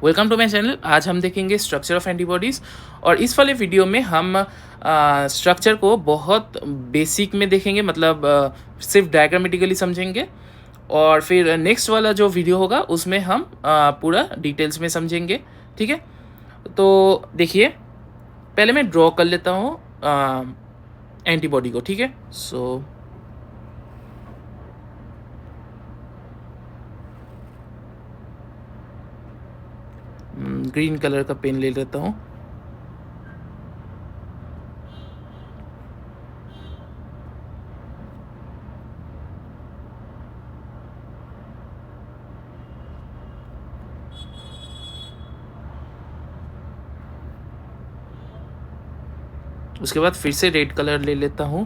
Welcome to my channel. आज हम देखेंगे स्ट्रक्चर ऑफ एंटीबॉडीज़ और इस वाले वीडियो में हम स्ट्रक्चर को बहुत बेसिक में देखेंगे, मतलब सिर्फ डायग्रामेटिकली समझेंगे। और फिर नेक्स्ट वाला जो वीडियो होगा उसमें हम पूरा डिटेल्स में समझेंगे। ठीक है, तो देखिए, पहले मैं ड्रॉ कर लेता हूँ एंटीबॉडी को। ठीक है, सो ग्रीन कलर का पेन ले लेता हूँ। उसके बाद फिर से रेड कलर ले लेता हूँ।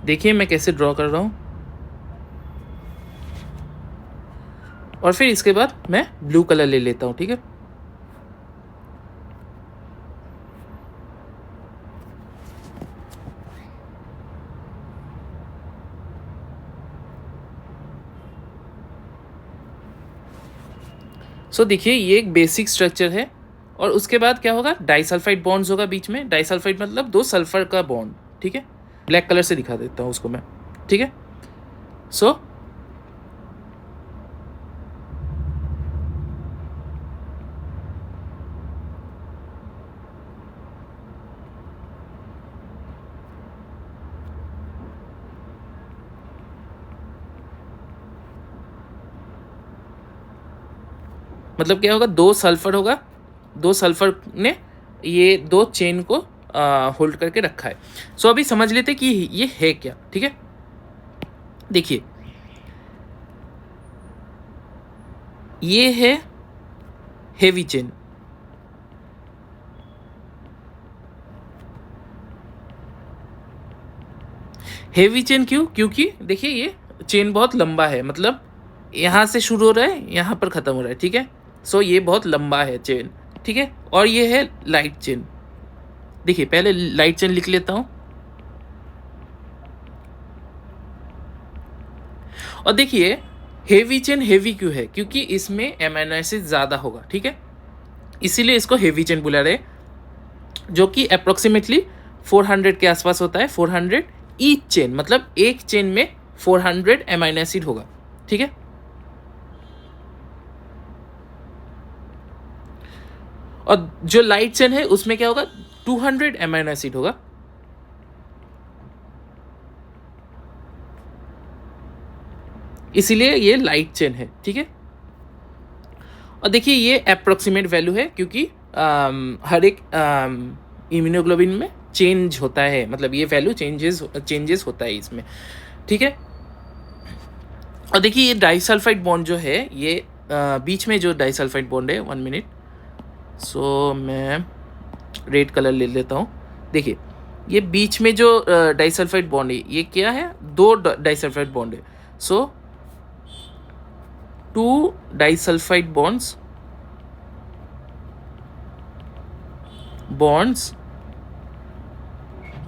देखिए मैं कैसे ड्रॉ कर रहा हूँ। और फिर इसके बाद मैं ब्लू कलर ले लेता हूँ। ठीक है, सो देखिए ये एक बेसिक स्ट्रक्चर है। और उसके बाद क्या होगा, डाइसल्फाइड बॉन्ड्स होगा बीच में। डाइसल्फाइड मतलब दो सल्फर का बॉन्ड। ठीक है, ब्लैक कलर से दिखा देता हूँ उसको मैं। ठीक है, सो मतलब क्या होगा, दो सल्फर होगा, दो सल्फर ने ये दो चेन को होल्ड करके रखा है। सो अभी समझ लेते कि ये है क्या। ठीक है, देखिए ये है हेवी चेन। हेवी चेन क्यों? क्योंकि देखिए ये चेन बहुत लंबा है, मतलब यहाँ से शुरू हो रहा है, यहाँ पर ख़त्म हो रहा है। ठीक है, सो ये बहुत लंबा है चेन। ठीक है, और ये है लाइट चेन। देखिए पहले लाइट चेन लिख लेता हूँ। और देखिए हेवी चेन हेवी क्यों है? क्योंकि इसमें एमिनो एसिड ज़्यादा होगा। ठीक है, इसीलिए इसको हेवी चेन बुला रहे, जो कि अप्रोक्सीमेटली 400 के आसपास होता है। 400 ईच चेन, मतलब एक चेन में 400 एमिनो एसिड होगा। ठीक है, और जो लाइट चेन है उसमें क्या होगा, 200 एमिनो एसिड होगा। इसीलिए ये लाइट चेन है। ठीक है, और देखिए ये अप्रोक्सीमेट वैल्यू है, क्योंकि हर एक इम्यूनोग्लोबिन में चेंज होता है, मतलब ये वैल्यू चेंजेस होता है इसमें। ठीक है, और देखिए ये डाइसल्फाइड बॉन्ड जो है, ये बीच में जो डाइसल्फाइड बॉन्ड है, 1 मिनट, सो मैं रेड कलर ले लेता हूँ। देखिए ये बीच में जो डाइसल्फाइड बॉन्ड है, ये क्या है, दो डाइसल्फाइड बॉन्ड है। सो 2 disulphide bonds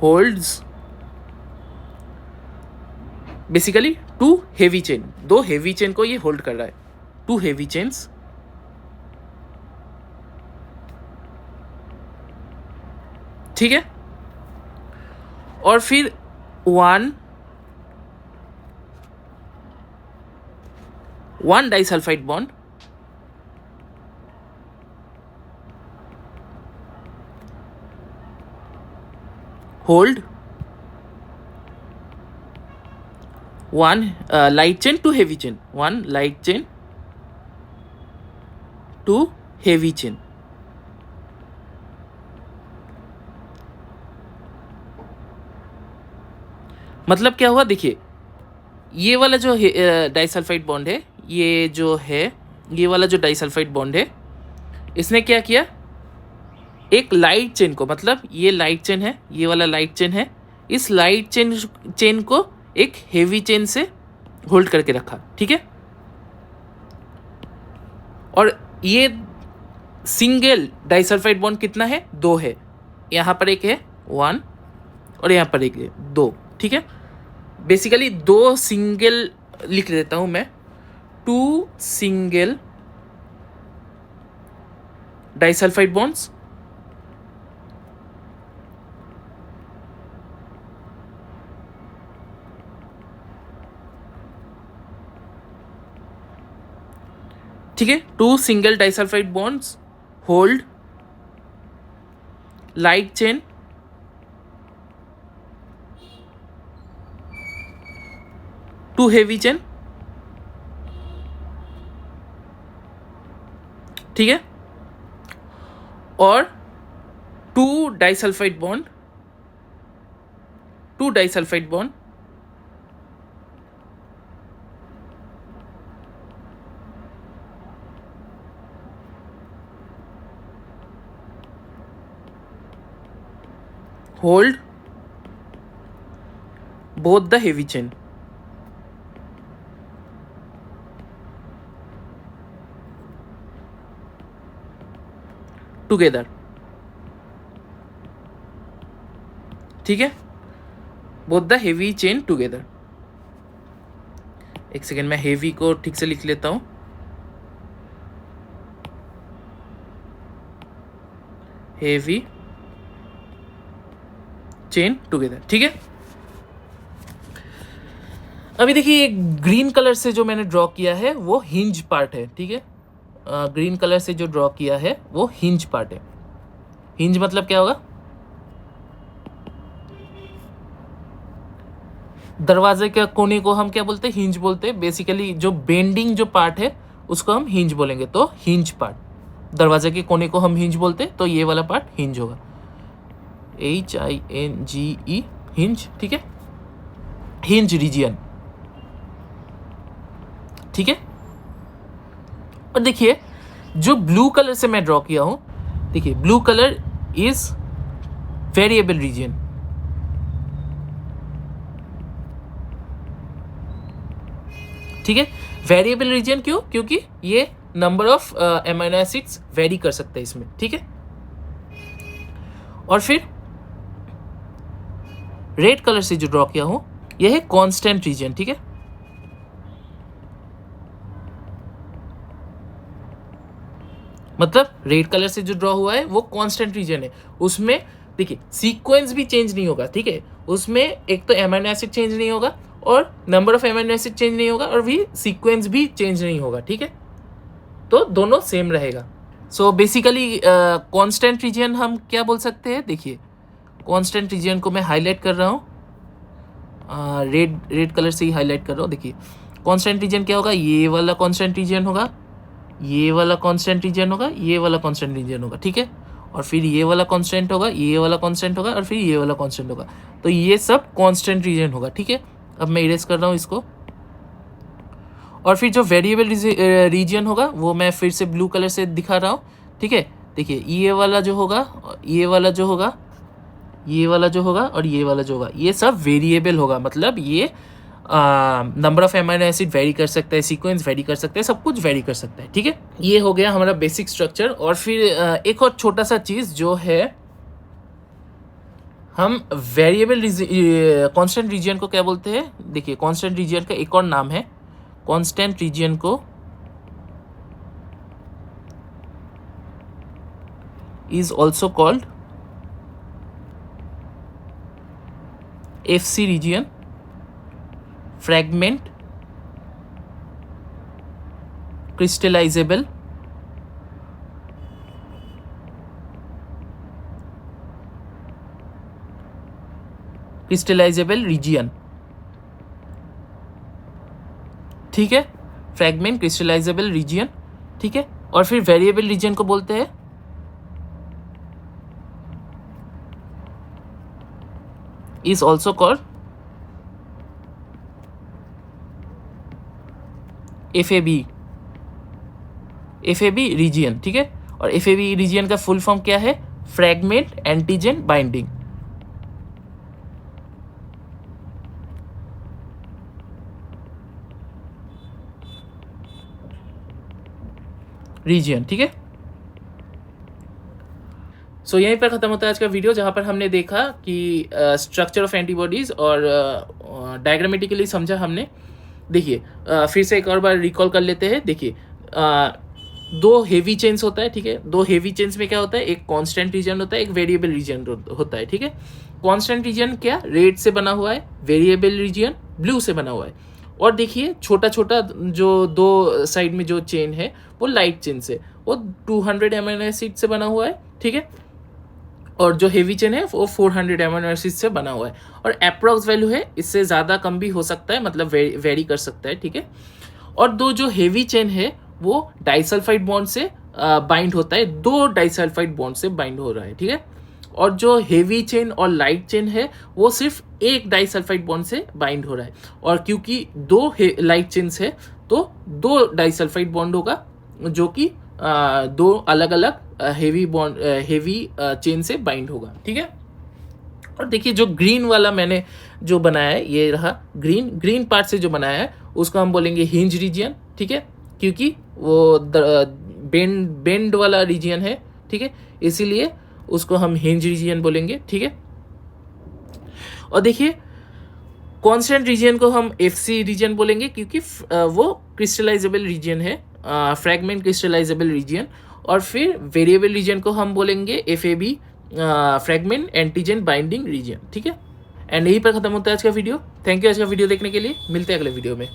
holds basically 2 heavy chain. दो हेवी चेन को ये होल्ड कर रहा है, 2 हेवी चेन्स। ठीक है, और फिर 1 disulphide bond, hold 1 light chain, 2 heavy chain, 1 light chain, 2 heavy chain. मतलब क्या हुआ, देखिए ये वाला जो डाइसल्फाइड बॉन्ड है, ये जो है, ये वाला जो डाइसल्फाइड बॉन्ड है, इसने क्या किया, एक लाइट चेन को, मतलब ये लाइट चेन है, ये वाला लाइट चेन है, इस लाइट चेन को एक हेवी चेन से होल्ड करके रखा, ठीक है। और ये सिंगल डाइसल्फाइड बॉन्ड कितना है, 2 है। यहाँ पर एक है 1 और यहाँ पर एक है 2, ठीक है। बेसिकली 2 सिंगल लिख देता हूँ मैं, 2 सिंगल डाइसल्फाइड बॉन्ड्स ठीक है। 2 single disulphide bonds hold light chain to heavy chain, ठीक है। और 2 disulphide bond hold both the heavy chain together, ठीक है। both the heavy chain together। एक सेकेंड, मैं हेवी को ठीक से लिख लेता हूं। हेवी चेन टुगेदर, ठीक है। अभी देखिए ग्रीन कलर से जो मैंने ड्रॉ किया है वो हिंज पार्ट है, ठीक है। ग्रीन कलर से जो ड्रॉ किया है वो हिंज पार्ट है। हिंज मतलब क्या होगा, दरवाजे के कोने को हम क्या बोलते हैं, हिंज बोलते हैं। बेसिकली जो बेंडिंग जो पार्ट है उसको हम हिंज बोलेंगे, तो हिंज पार्ट। दरवाजे के कोने को हम हिंज बोलते हैं, तो ये वाला पार्ट हिंज होगा, HINGE, हिंज, ठीक है। हिंज रीजियन, ठीक है। और देखिए जो ब्लू कलर से मैं ड्रॉ किया हूं, देखिए blue colour is variable region, ठीक है। वेरिएबल रीजियन क्यों, क्योंकि ये number of amino acids very कर सकते हैं इसमें, ठीक है। और फिर रेड कलर से जो ड्रॉ किया हूं यह है कांस्टेंट रीजन, ठीक है। मतलब रेड कलर से जो ड्रॉ हुआ है वो कांस्टेंट रीजन है, उसमें देखिए सीक्वेंस भी चेंज नहीं होगा, ठीक है। उसमें एक तो एमिनो एसिड चेंज नहीं होगा और number of amino acid change नहीं होगा और भी सीक्वेंस भी चेंज नहीं होगा, ठीक है। तो दोनों सेम रहेगा। सो बेसिकली कांस्टेंट रीजन हम क्या बोल सकते हैं, देखिए कांस्टेंट रीजन को मैं हाईलाइट कर रहा हूँ, रेड कलर से ही हाईलाइट कर रहा हूँ। देखिए कांस्टेंट रीजन क्या होगा, ये वाला कांस्टेंट रीजन होगा, ये वाला कांस्टेंट रीजन होगा, ये वाला कांस्टेंट रीजन होगा, ठीक है। और फिर ये वाला कांस्टेंट होगा, ये वाला कांस्टेंट होगा और फिर ये वाला कांस्टेंट होगा, तो ये सब कांस्टेंट रीजन होगा, ठीक है। अब मैं इरेज कर रहा हूँ इसको। और फिर जो वेरिएबल रीजन होगा वो मैं फिर से ब्लू कलर से दिखा रहा हूँ, ठीक है। देखिए ये वाला जो होगा, ये वाला जो होगा, ये वाला जो होगा और ये वाला जो होगा, ये सब वेरिएबल होगा। मतलब ये number of amino acid very कर सकता है, सीक्वेंस वेरी कर सकता है, सब कुछ वेरी कर सकता है, ठीक है। ये हो गया हमारा बेसिक स्ट्रक्चर। और फिर एक और छोटा सा चीज जो है, हम वेरिएबल कांस्टेंट रीजन को क्या बोलते हैं, देखिए कांस्टेंट रीजन का एक और नाम है, कांस्टेंट रीजन को is also called FC region, fragment crystallizable region, ठीक है। फ्रैगमेंट क्रिस्टलाइजेबल रीजियन, ठीक है। और फिर वेरिएबल रीजन को बोलते हैं is also called FAB region, ठीक है। और FAB रीजियन का फुल फॉर्म क्या है, फ्रैगमेंट एंटीजन बाइंडिंग, रीजन, ठीक है। सो यहीं पर ख़त्म होता है आज का वीडियो, जहाँ पर हमने देखा कि स्ट्रक्चर ऑफ एंटीबॉडीज़ और डायग्रामेटिकली समझा हमने। देखिए फिर से एक और बार रिकॉल कर लेते हैं। देखिए दो हेवी चेन्स होता है, ठीक है। दो हेवी चेन्स में क्या होता है, एक कांस्टेंट रीजन होता है, एक वेरिएबल रीजन होता है, ठीक है। कांस्टेंट रीजन क्या, रेड से बना हुआ है, वेरिएबल रीजन ब्लू से बना हुआ है। और देखिए छोटा छोटा जो दो साइड में जो चेन है वो लाइट चेन से, वो 200 अमीनो एसिड से बना हुआ है, ठीक है। और जो हेवी चेन है वो 400 अमीनो एसिड से बना हुआ है। और अप्रॉक्स वैल्यू है, इससे ज़्यादा कम भी हो सकता है, मतलब वेरी कर सकता है, ठीक है। और दो जो हेवी चेन है वो डाइसल्फाइड बॉन्ड से बाइंड होता है, दो डाइसल्फाइड बॉन्ड से बाइंड हो रहा है, ठीक है। और जो हेवी चेन और लाइट चेन है वो सिर्फ एक डाइसल्फाइड बॉन्ड से बाइंड हो रहा है। और क्योंकि दो लाइट चेन्स है तो दो डाइसल्फाइड बॉन्ड होगा, जो कि दो अलग अलग हेवी चेन से बाइंड होगा, ठीक है। और देखिए जो ग्रीन वाला मैंने जो बनाया है, ये रहा ग्रीन पार्ट से जो बनाया है, उसको हम बोलेंगे हिंज रीजियन, ठीक है। क्योंकि वो बेंड वाला रीजियन है, ठीक है, इसीलिए उसको हम हिंज रीजियन बोलेंगे, ठीक है। और देखिए कांस्टेंट रीजियन को हम एफसी रीजियन बोलेंगे, क्योंकि वो क्रिस्टलाइजेबल रीजियन है, फ्रैगमेंट क्रिस्टलाइजेबल रीजियन। और फिर वेरिएबल रीजियन को हम बोलेंगे FAB, fragment antigen binding region, ठीक है। एंड यहीं पर खत्म होता है आज का वीडियो। थैंक यू आज का वीडियो देखने के लिए, मिलते हैं अगले वीडियो में।